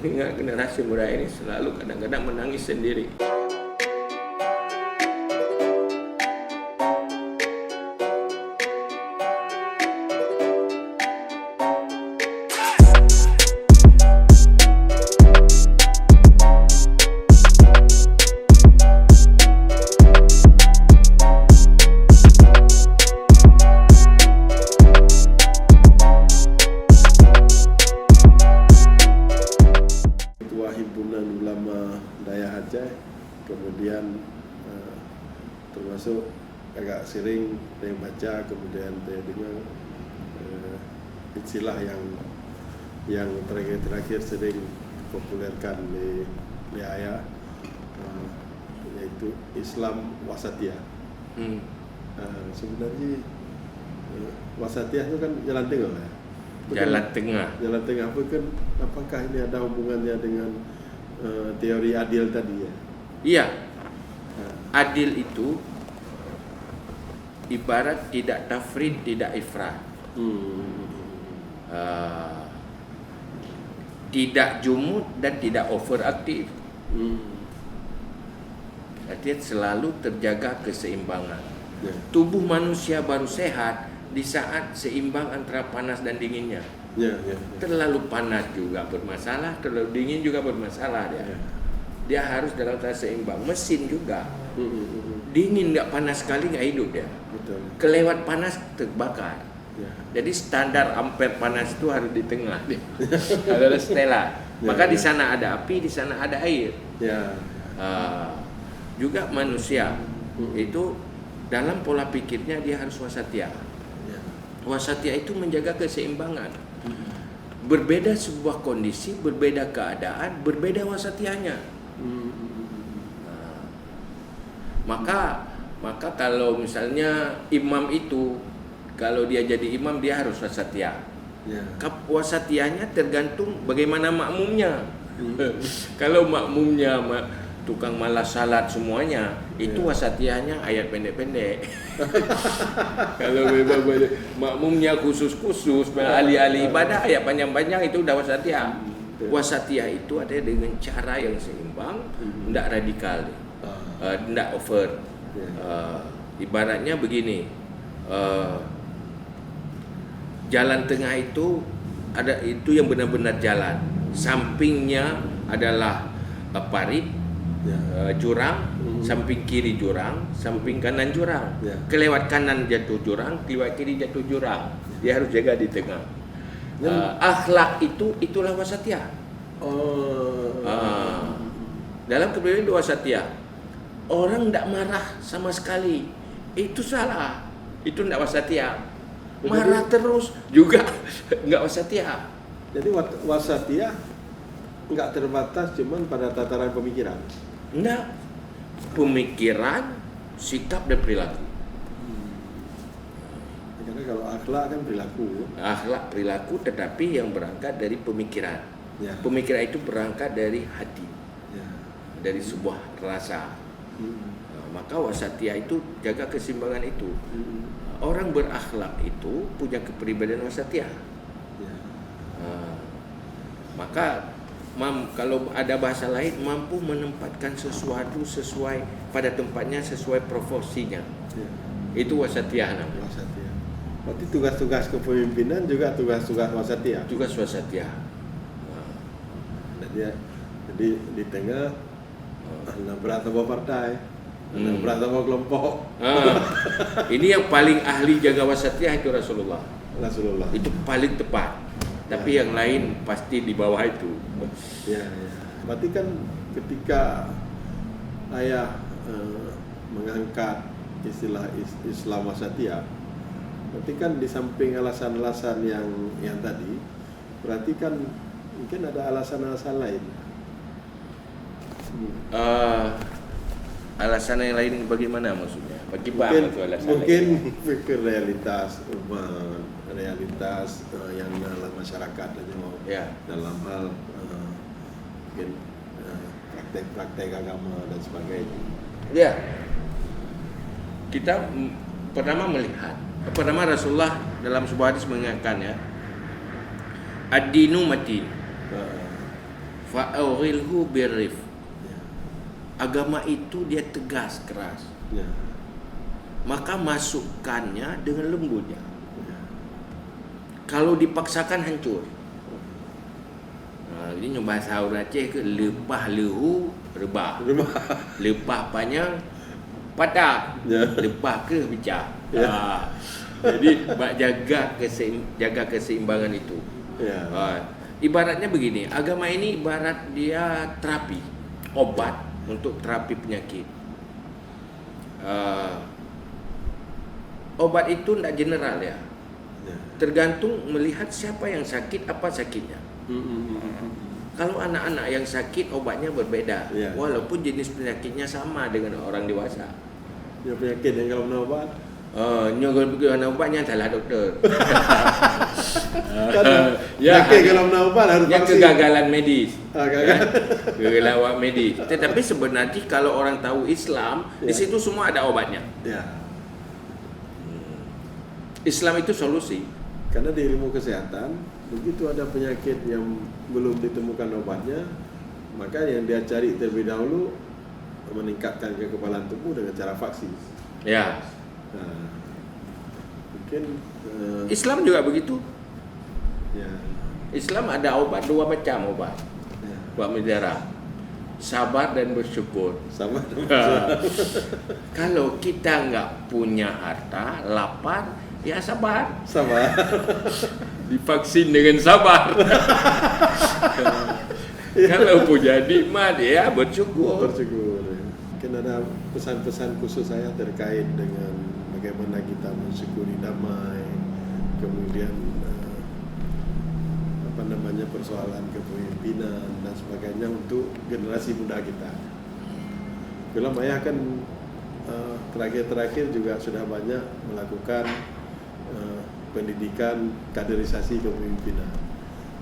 mengingat generasi muda ini selalu kadang-kadang menangis sendiri. Himpunan Ulama Daya Aceh, kemudian termasuk agak sering saya baca, kemudian saya dengar istilah yang terakhir sering dipopulerkan di ayah, yaitu Islam Wasatiyah. Sebenarnya Wasatiyah itu kan jalan tengah ya. Jalan tengah. Jalan tengah kan, apakah ini ada hubungannya dengan teori adil tadi ya? Iya. Adil itu ibarat tidak tafrid, tidak ifrat. Tidak jumud dan tidak overaktif. Artinya selalu terjaga keseimbangan. Ya. Tubuh manusia baru sehat di saat seimbang antara panas dan dinginnya. Ya. Terlalu panas juga bermasalah, terlalu dingin juga bermasalah dia. Ya. Dia harus dalam tata seimbang. Mesin juga. Dingin nggak panas sekali nggak hidup dia. Betul. Kelewat panas terbakar. Ya. Jadi standar ampere panas itu harus di tengah dia. Adalah stella. Maka di sana ada api, di sana ada air. Ya. Juga manusia itu dalam pola pikirnya dia harus wasatiyah. Ya. Wasatiyah itu menjaga keseimbangan. Berbeda sebuah kondisi, berbeda keadaan, berbeda wasatiyahnya. Maka kalau misalnya imam itu, kalau dia jadi imam dia harus wasatiyah. Ya. Wasatiyahnya tergantung bagaimana makmumnya. Kalau makmumnya tukang malas salat semuanya, itu wasatiyahnya ayat pendek-pendek. Kalau memang makmumnya khusus-khusus, ahli-ahli ibadah ayat panjang-panjang, itu udah wasatiyah. Wasatiyah itu ada dengan cara yang seimbang, tidak radikal, tidak over. Ibaratnya begini, jalan tengah itu ada, itu yang benar-benar jalan. Sampingnya adalah parit, jurang, samping kiri jurang, samping kanan jurang. Kelewat kanan jatuh jurang, kelewat kiri jatuh jurang. Dia harus jaga di tengah. Akhlak itulah wasatiyah. Dalam kepribadian wasatiyah, orang tidak marah sama sekali, itu salah. Itu tidak wasatiyah. Marah terus juga nggak wasatiyah. Jadi wasatiyah nggak terbatas cuman pada tataran pemikiran. Enggak, pemikiran, sikap dan perilaku. Karena kalau akhlak kan perilaku. Akhlak perilaku tetapi yang berangkat dari pemikiran. Ya. Pemikiran itu berangkat dari hati, Ya. dari sebuah rasa. Maka wasatiyah itu jaga keseimbangan itu. Orang berakhlak itu punya kepribadian wasatiyah. Ya. Maka kalau ada bahasa lain, mampu menempatkan sesuatu sesuai pada tempatnya, sesuai proporsinya. Ya. Itu wasatiyah namanya. Wasatiyah. Berarti tugas-tugas kepemimpinan juga tugas-tugas wasatiyah. Tugas wasatiyah. Jadi di tengah anda berat sama partai, anda berat sama kelompok. Ini yang paling ahli jaga wasatiyah itu Rasulullah. Itu paling tepat. Tapi yang lain pasti di bawah itu. Ya. Berarti kan ketika ayah mengangkat istilah Islam wasatiyah, berarti kan di samping alasan-alasan yang tadi, berarti kan mungkin ada alasan-alasan lain. Alasan yang lain bagaimana maksudnya? Mungkin fikir realitas urban, realitas yang dalam masyarakat dalam hal mungkin praktek-praktek agama dan sebagainya. Ya, kita pertama melihat, pertama Rasulullah dalam sebuah hadis mengingatkan ya, ad-dinu matin, Fa'aurilhu birrif. Ya. Agama itu dia tegas, keras. Ya. Maka masukkannya dengan lembutnya. Ya. Kalau dipaksakan hancur. Ini bahasa orang Aceh ke lepah lehu rebah. Lepah panjang patah. Ya. Lepah ke pecah. Ya. Jadi jaga keseimbangan itu. Ya. Ibaratnya begini, agama ini ibarat dia terapi, obat untuk terapi penyakit. Obat itu tidak general ya. Ya. Tergantung melihat siapa yang sakit, apa sakitnya. Kalau anak-anak yang sakit obatnya berbeda, Ya. walaupun jenis penyakitnya sama dengan orang dewasa. Ya, penyakit yang kalau minum obat. Nyogol pergi mana obatnya salah doktor. Penyakit kalau minum obat harus yang vaksin. kegagalan medis. Gagal. Kegagalan medis. Tetapi sebenarnya kalau orang tahu Islam, di Ya. situ semua ada obatnya. Ya. Islam itu solusi. Karena di ilmu kesehatan, begitu ada penyakit yang belum ditemukan obatnya, maka yang dia cari terlebih dahulu meningkatkan kekebalan tubuh dengan cara vaksin. Ya. Nah, mungkin Islam juga begitu. ya, Islam ada obat, dua macam obat. ya, Buat darah. Sabar dan bersyukur. sama. Kalau kita nggak punya harta, lapar, ya sabar. Sama. Divaksin dengan sabar. Kalau punya nikmat, ya bersyukur. Bersyukur. Mungkin ada pesan-pesan khusus saya terkait dengan bagaimana kita mensyukuri damai, kemudian persoalan kepemimpinan dan sebagainya untuk generasi muda kita. Film ayah kan terakhir juga sudah banyak melakukan pendidikan kaderisasi kepemimpinan,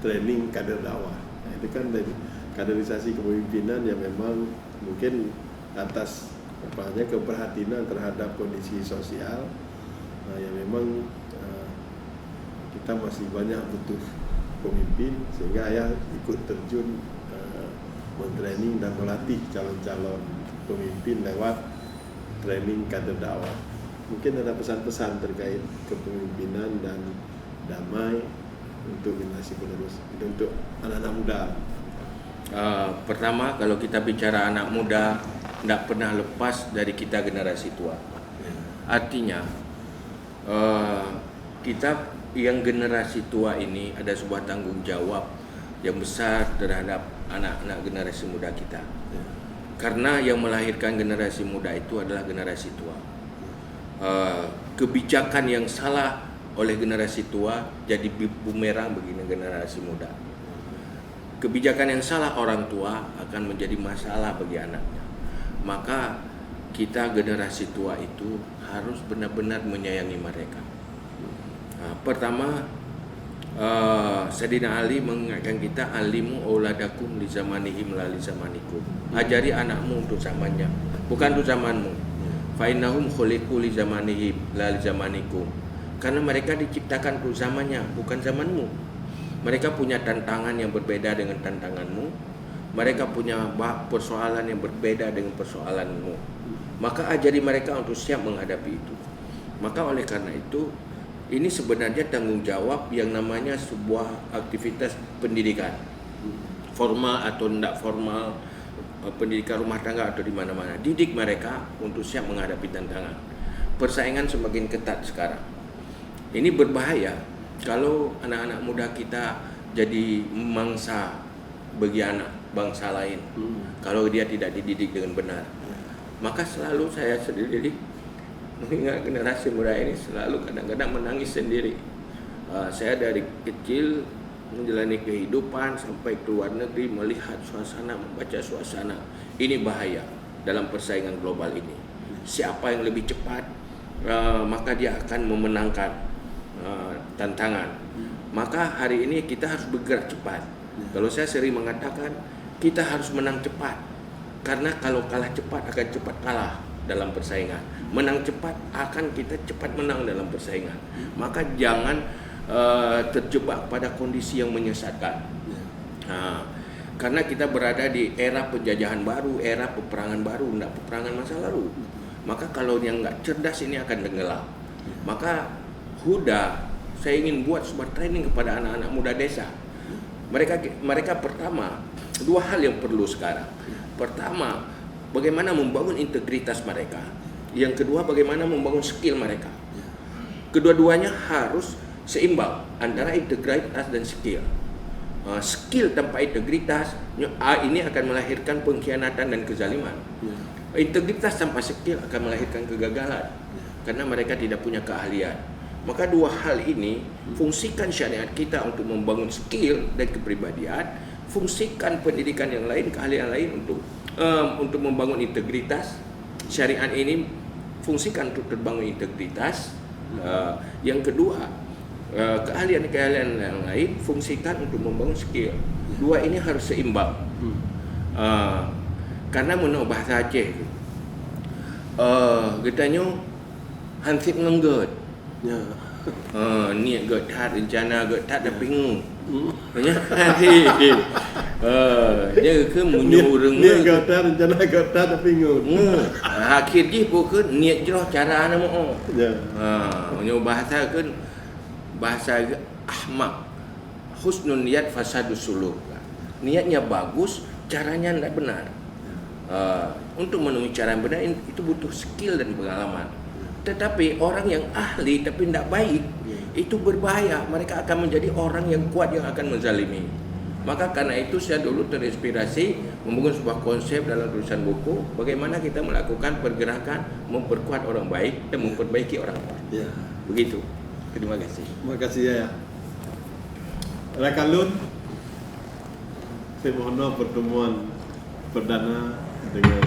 training kader dakwah. Nah, itu kan dari kaderisasi kepemimpinan yang memang mungkin atas keperhatian terhadap kondisi sosial yang memang kita masih banyak butuh pemimpin, sehingga ayah ikut terjun mentraining dan melatih calon-calon pemimpin lewat training kader dakwah. Mungkin ada pesan-pesan terkait kepemimpinan dan damai untuk generasi penerus, untuk anak-anak muda. Pertama, kalau kita bicara anak muda, tidak pernah lepas dari kita generasi tua. Artinya kita yang generasi tua ini ada sebuah tanggung jawab yang besar terhadap anak-anak generasi muda kita. Karena yang melahirkan generasi muda itu adalah generasi tua. Kebijakan yang salah oleh generasi tua jadi bumerang bagi generasi muda. Kebijakan yang salah orang tua akan menjadi masalah bagi anaknya. Maka kita generasi tua itu harus benar-benar menyayangi mereka. Pertama, Sayyidina Ali mengingatkan kita, alimu auladakum li zamanihim la li zamanikum. Ajari anakmu untuk zamannya, bukan untuk zamanmu. Fa innahum khuliqu li zamanihim la li zamanikum. Karena mereka diciptakan untuk zamannya, bukan zamanmu. Mereka punya tantangan yang berbeda dengan tantanganmu. Mereka punya persoalan yang berbeda dengan persoalanmu. Maka ajari mereka untuk siap menghadapi itu. Maka oleh karena itu, ini sebenarnya tanggung jawab yang namanya sebuah aktivitas pendidikan, formal atau tidak formal, pendidikan rumah tangga atau di mana-mana. Didik mereka untuk siap menghadapi tantangan. Persaingan semakin ketat sekarang. Ini berbahaya kalau anak-anak muda kita jadi mangsa bagi anak bangsa lain. Kalau dia tidak dididik dengan benar, maka selalu saya sendiri mengingat generasi muda ini selalu kadang-kadang menangis sendiri. Saya dari kecil menjalani kehidupan sampai ke luar negeri, melihat suasana, membaca suasana. Ini bahaya dalam persaingan global ini. Siapa yang lebih cepat, maka dia akan memenangkan tantangan. Maka hari ini kita harus bergerak cepat. Kalau saya sering mengatakan, kita harus menang cepat. Karena kalau kalah cepat akan cepat kalah dalam persaingan. Menang cepat akan kita cepat menang dalam persaingan. Maka jangan terjebak pada kondisi yang menyesatkan. Karena kita berada di era penjajahan baru, era peperangan baru, tidak peperangan masa lalu. Maka kalau yang nggak cerdas ini akan tenggelam. Maka Huda, saya ingin buat sebuah training kepada anak-anak muda desa. Mereka pertama, dua hal yang perlu sekarang. Pertama, bagaimana membangun integritas mereka. Yang kedua, bagaimana membangun skill mereka. Kedua-duanya harus seimbang antara integritas dan skill. Skill tanpa integritas ini akan melahirkan pengkhianatan dan kezaliman. Integritas tanpa skill akan melahirkan kegagalan karena mereka tidak punya keahlian. Maka dua hal ini, fungsikan syariat kita untuk membangun skill dan kepribadian, fungsikan pendidikan yang lain, keahlian lain untuk membangun integritas. Syariat ini fungsikan untuk terbangun integritas. Yang kedua, keahlian-keahlian yang lain fungsikan untuk membangun skill. Dua ini harus seimbang. Karena menurut bahasa Aceh, katanya hansip ngengget. Niat getat, rencana getat tapi ngung. Dia ke menyuruh niat getat, rencana getat tapi ngung. Akhir je pun niat jelah cara nama. Menurut bahasa kan bahasa ahmak, husnun niat fasadus suluk. Niatnya bagus, caranya tidak benar. Untuk menemui cara yang benar itu butuh skill dan pengalaman. Tetapi orang yang ahli tapi tidak baik, itu berbahaya. Mereka akan menjadi orang yang kuat yang akan menzalimi. Maka karena itu saya dulu terinspirasi membangun sebuah konsep dalam tulisan buku, bagaimana kita melakukan pergerakan memperkuat orang baik dan memperbaiki orang kuat. Begitu. Terima kasih. Terima kasih ya. Rakan Lun, saya mohon pertemuan perdana dengan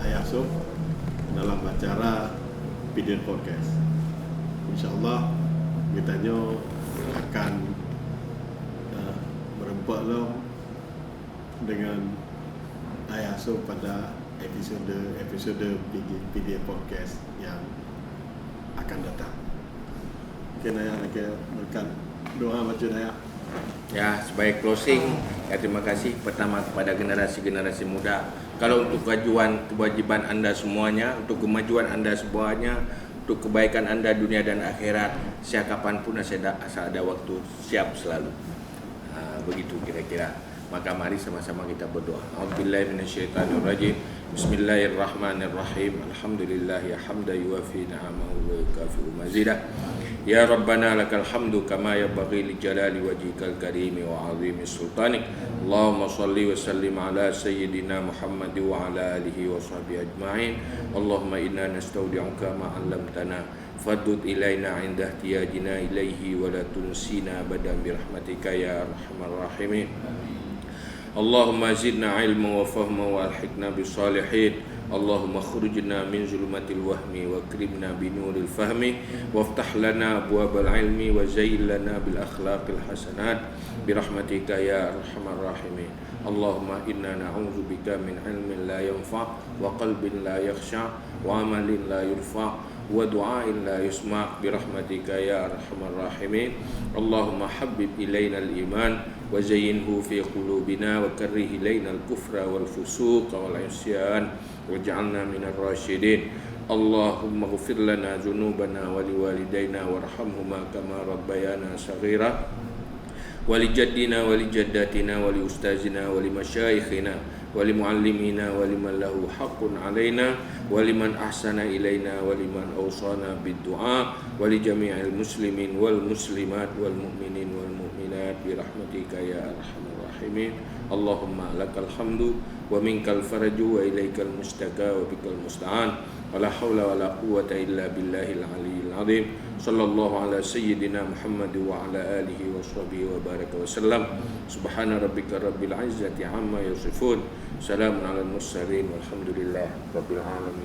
Ayah Sob dalam acara Pidin Podcast. InsyaAllah kita akan berempat dengan Ayah Sob pada episode Pidin Podcast yang akan datang. Mungkin Ayah nak berikan doa macam Ayah. Ya, sebagai closing, terima kasih pertama kepada generasi-generasi muda. Kalau untuk kewajiban Anda semuanya, untuk kemajuan Anda semuanya, untuk kebaikan Anda dunia dan akhirat, kapanpun asal ada waktu, siap selalu. Begitu kira-kira. Maka mari sama-sama kita berdoa. A'udzubillahi minasyaitonirrajim. Bismillahirrahmanirrahim. Alhamdulillah ya hamda yuwafi ni'amahu wa yukafi'u mazidah. Ya Rabbana lakal hamdu kama yanbaghi li jalali wajhikal karimi wa 'azimi sultanik. Allahumma shalli wa sallim ala sayyidina Muhammad wa ala alihi wa sahbihi ajma'in. Allahumma inna nastaudi'uka ma 'allamtana fadud ilaina 'inda ihtiyajina ilaihi wa la tunsina abadan bi rahmatika ya arhamar rahimin. Allahumma zidna ilma wa fahma wa alhiqna bis salihin. Allahumma khurujna min zulumatil wahmi wa akrimna bi nuril fahmi waftah lana abwabal ilmi wa zayyil lana bil akhlaqil hasanat bi rahmatika ya arhamar rahimin. Allahumma inna na'udzubika min ilmin la yanfa' wa qalbin la yakhsha' wa amalin la yurfa' wa du'ain la yusma' bi rahmatika ya arhamar rahimin. Allahumma habbib ilaina al-iman wa zayyinhu fi qulubina wa karrih ilaina al-kufra wal fusuq wal 'isyan waj'alna minar rasyidin. Allahumma ighfir lana dhunubana wa liwalidayna warhamhuma kama rabbayana saghira wa li jaddina wa li jaddatina wa li ustazina wa li masyayikhina wa li muallimina wa liman lahu haqqun alaina wa liman ahsana ilaina wa liman awsana bid du'a wa li jami'il muslimin wal muslimat wal mu'minin wal mu'minat bi rahmatika ya arhamar rahimin. Allahumma lakal hamdu wa minkal faraju wa ilaikal mustaka wa bikal musta'an wa la hawla wa la quwwata illa billahil aliyyil azim. Sallallahu ala sayyidina Muhammad wa ala alihi wa sahbihi wa baraka wa sallam. Subhana rabbika rabbil izzati amma yasifun. Salamun ala al mursalin walhamdulillah rabbil alamin.